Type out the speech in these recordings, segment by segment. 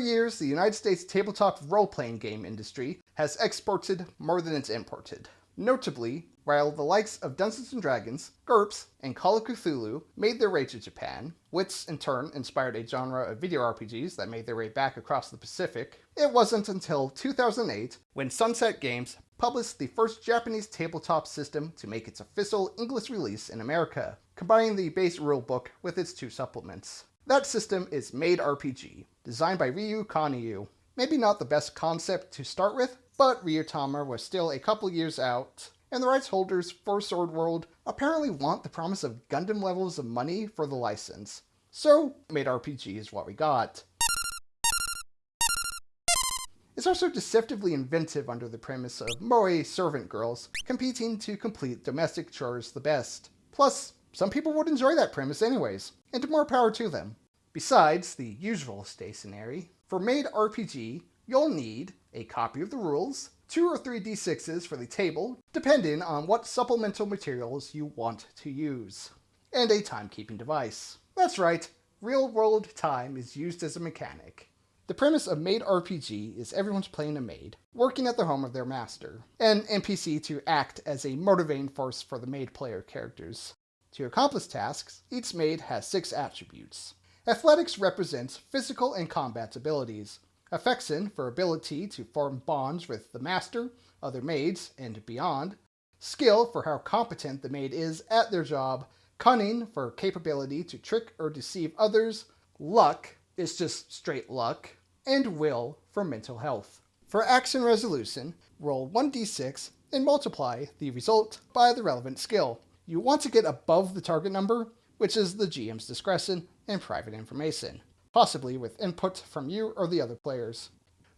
years, the United States tabletop role-playing game industry has exported more than it's imported. Notably, while the likes of Dungeons & Dragons, GURPS, and Call of Cthulhu made their way to Japan, which in turn inspired a genre of video RPGs that made their way back across the Pacific, it wasn't until 2008 when Sunset Games published the first Japanese tabletop system to make its official English release in America, combining the base rulebook with its 2 supplements. That system is Maid RPG, designed by Ryu Kaniyu. Maybe not the best concept to start with, but Ryutama was still a couple years out, and the rights holders for Sword World apparently want the promise of Gundam levels of money for the license. So, Maid RPG is what we got. It's also deceptively inventive under the premise of moe servant girls competing to complete domestic chores the best. Plus, some people would enjoy that premise anyways, and more power to them. Besides the usual stationery, for Maid RPG, you'll need a copy of the rules, 2 or 3 d6s for the table, depending on what supplemental materials you want to use, and a timekeeping device. That's right, real-world time is used as a mechanic. The premise of Maid RPG is everyone's playing a maid, working at the home of their master, an NPC to act as a motivating force for the maid player characters. To accomplish tasks, each maid has 6 attributes. Athletics represents physical and combat abilities. Affection for ability to form bonds with the master, other maids, and beyond. Skill for how competent the maid is at their job. Cunning for capability to trick or deceive others. Luck is just straight luck. And will for mental health. For action resolution, roll 1d6 and multiply the result by the relevant skill. You want to get above the target number, which is the GM's discretion and private information, possibly with input from you or the other players.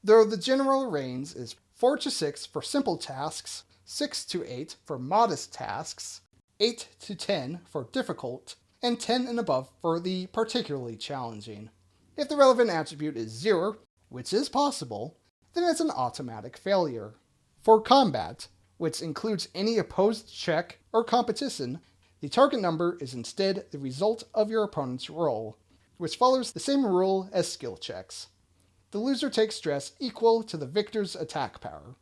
Though the general range is 4 to 6 for simple tasks, 6 to 8 for modest tasks, 8 to 10 for difficult, and 10 and above for the particularly challenging. If the relevant attribute is 0, which is possible, then it's an automatic failure. For combat, which includes any opposed check or competition, the target number is instead the result of your opponent's roll, which follows the same rule as skill checks. The loser takes stress equal to the victor's attack power,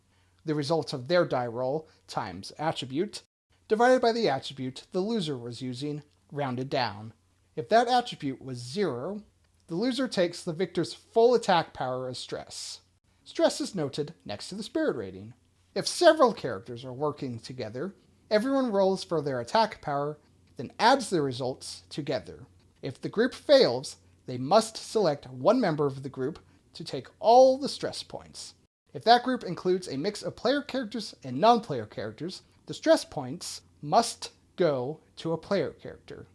the result of their die roll times attribute, divided by the attribute the loser was using, rounded down. If that attribute was 0, the loser takes the victor's full attack power as stress. Stress is noted next to the spirit rating. If several characters are working together, everyone rolls for their attack power, then adds the results together. If the group fails, they must select one member of the group to take all the stress points. If that group includes a mix of player characters and non-player characters, the stress points must go to a player character.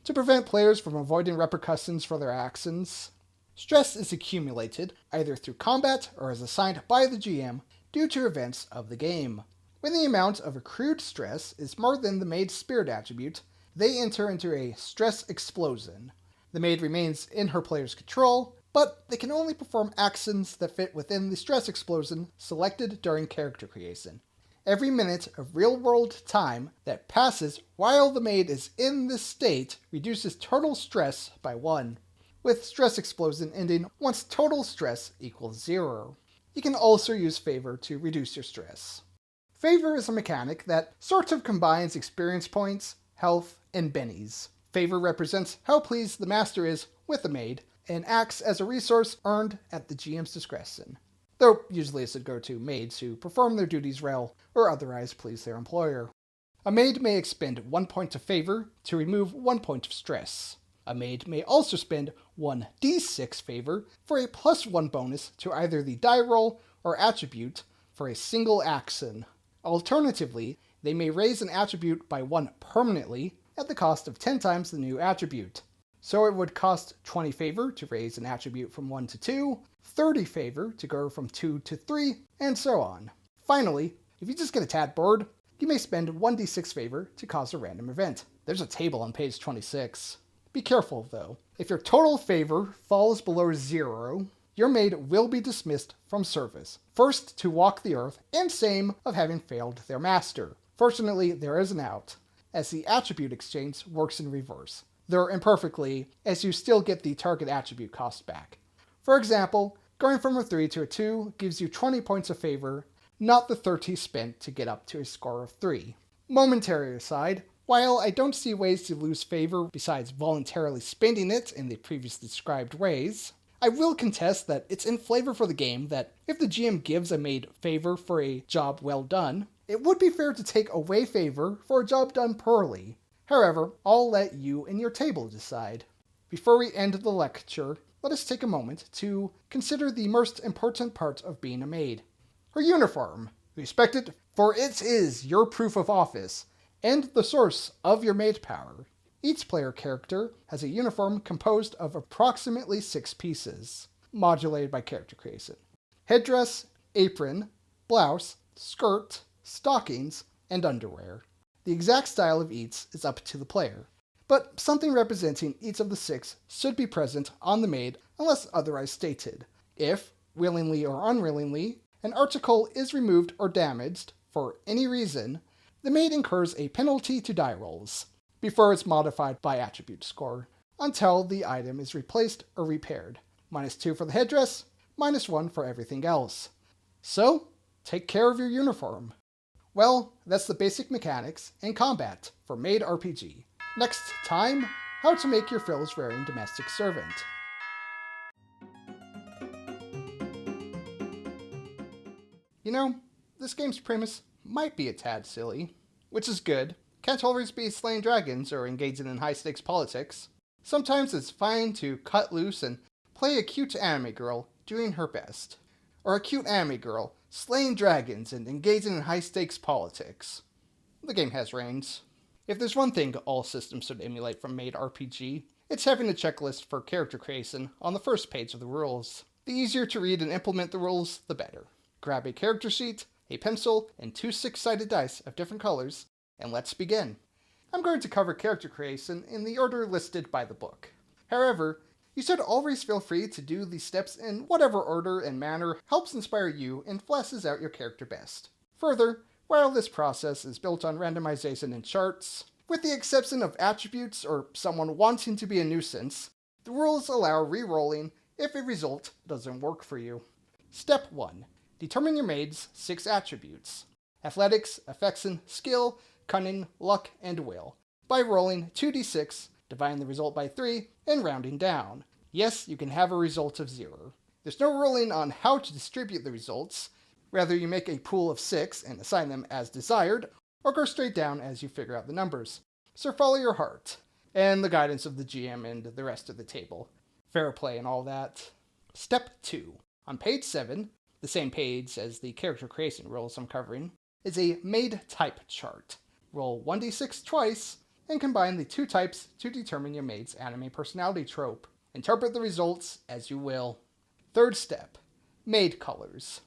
To prevent players from avoiding repercussions for their actions. Stress is accumulated either through combat or is assigned by the GM due to events of the game. When the amount of accrued stress is more than the maid's spirit attribute, they enter into a stress explosion. The maid remains in her player's control, but they can only perform actions that fit within the stress explosion selected during character creation. Every minute of real-world time that passes while the maid is in this state reduces total stress by 1, with stress explosion ending once total stress equals 0. You can also use favor to reduce your stress. Favor is a mechanic that sort of combines experience points, health, and bennies. Favor represents how pleased the master is with the maid, and acts as a resource earned at the GM's discretion. Though usually it should go to maids who perform their duties well or otherwise please their employer. A maid may expend 1 point of favor to remove 1 point of stress. A maid may also spend 1d6 favor for a +1 bonus to either the die roll or attribute for a single action. Alternatively, they may raise an attribute by 1 permanently at the cost of 10 times the new attribute. So it would cost 20 favor to raise an attribute from 1 to 2, 30 favor to go from 2 to 3, and so on. Finally, if you just get a tad bored, you may spend 1d6 favor to cause a random event. There's a table on page 26. Be careful, though. If your total favor falls below 0, your maid will be dismissed from service, forced to walk the earth, and same of having failed their master. Fortunately, there is an out, as the attribute exchange works in reverse, though imperfectly, as you still get the target attribute cost back. For example, going from a 3 to a 2 gives you 20 points of favor, not the 30 spent to get up to a score of 3. Momentary aside, while I don't see ways to lose favor besides voluntarily spending it in the previously described ways, I will contest that it's in flavor for the game that if the GM gives a maid favor for a job well done, it would be fair to take away favor for a job done poorly. However, I'll let you and your table decide. Before we end the lecture, let us take a moment to consider the most important part of being a maid. Her uniform. Respect it, for it is your proof of office, and the source of your maid power. Each player character has a uniform composed of approximately 6 pieces, modulated by character creation. Headdress, apron, blouse, skirt, stockings, and underwear. The exact style of each is up to the player, but something representing each of the 6 should be present on the maid unless otherwise stated. If, willingly or unwillingly, an article is removed or damaged for any reason, the maid incurs a penalty to die rolls before it's modified by attribute score, until the item is replaced or repaired. -2 for the headdress, -1 for everything else. So, take care of your uniform. Well, that's the basic mechanics and combat for Maid RPG. Next time, how to make your frills-wearing domestic servant. You know, this game's premise might be a tad silly, which is good. Can't always be slaying dragons or engaging in high-stakes politics. Sometimes it's fine to cut loose and play a cute anime girl doing her best. Or a cute anime girl slaying dragons and engaging in high-stakes politics. The game has range. If there's one thing all systems should emulate from Maid RPG, it's having a checklist for character creation on the first page of the rules. The easier to read and implement the rules, the better. Grab a character sheet, a pencil, and 2 6-sided dice of different colors, and let's begin. I'm going to cover character creation in the order listed by the book. However, you should always feel free to do these steps in whatever order and manner helps inspire you and fleshes out your character best. Further, while this process is built on randomization and charts, with the exception of attributes or someone wanting to be a nuisance, the rules allow re-rolling if a result doesn't work for you. Step 1. Determine your maid's 6 attributes: athletics, affection, skill, cunning, luck, and will, by rolling 2d6, dividing the result by 3, and rounding down. Yes, you can have a result of 0. There's no ruling on how to distribute the results. Rather, you make a pool of 6 and assign them as desired, or go straight down as you figure out the numbers. So follow your heart, and the guidance of the GM and the rest of the table. Fair play and all that. Step 2. On page 7, the same page as the character creation rules I'm covering, is a maid type chart. Roll 1d6 twice, and combine the 2 types to determine your maid's anime personality trope. Interpret the results as you will. Third step. Maid colors.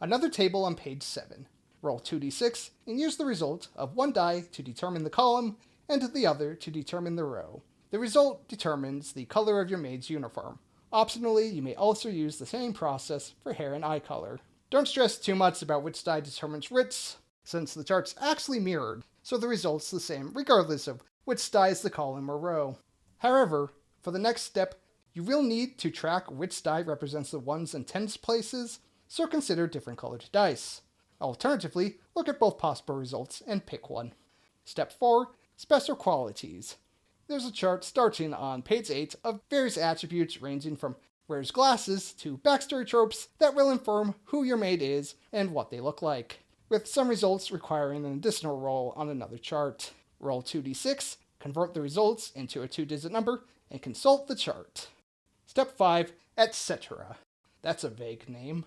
Another table on page 7. Roll 2d6, and use the result of 1 die to determine the column, and the other to determine the row. The result determines the color of your maid's uniform. Optionally, you may also use the same process for hair and eye color. Don't stress too much about which die determines which, since the chart's actually mirrored, so the result's the same regardless of which die is the column or row. However, for the next step, you will need to track which die represents the 1s and 10s places, so consider different colored dice. Alternatively, look at both possible results and pick one. Step 4. Special qualities. There's a chart starting on page 8 of various attributes ranging from wears glasses to backstory tropes that will inform who your maid is and what they look like, with some results requiring an additional roll on another chart. Roll 2d6, convert the results into a 2-digit number, and consult the chart. Step 5, etc. That's a vague name.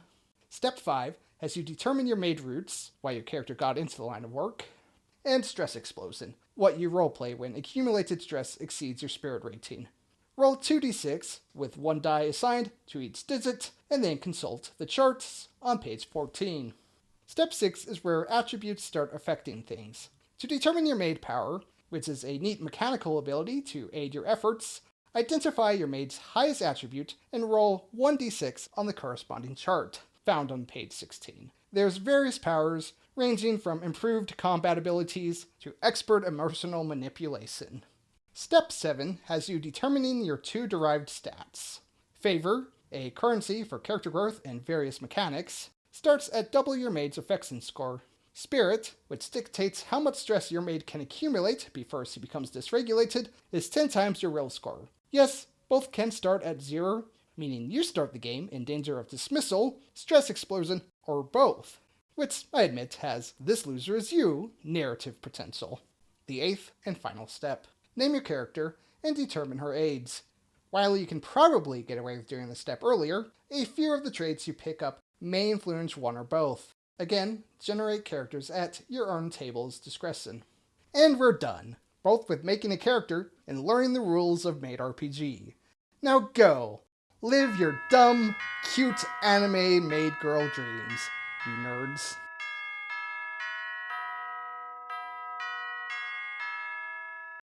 Step 5 has you determine your maid roots, why your character got into the line of work, and stress explosion, what you roleplay when accumulated stress exceeds your spirit rating. Roll 2d6 with 1 die assigned to each digit, and then consult the charts on page 14. Step 6 is where attributes start affecting things. To determine your maid power, which is a neat mechanical ability to aid your efforts, identify your maid's highest attribute and roll 1d6 on the corresponding chart, found on page 16. There's various powers, ranging from improved combat abilities to expert emotional manipulation. Step 7 has you determining your 2 derived stats: favor, a currency for character growth and various mechanics, starts at double your maid's affection score. Spirit, which dictates how much stress your maid can accumulate before she becomes dysregulated, is 10 times your will score. Yes, both can start at 0, meaning you start the game in danger of dismissal, stress explosion, or both, which I admit has "this loser is you" narrative potential. The 8th and final step. Name your character and determine her aids. While you can probably get away with doing this step earlier, a few of the traits you pick up may influence one or both. Again, generate characters at your own table's discretion. And we're done, both with making a character and learning the rules of Maid RPG. Now go! Live your dumb, cute anime maid girl dreams, you nerds.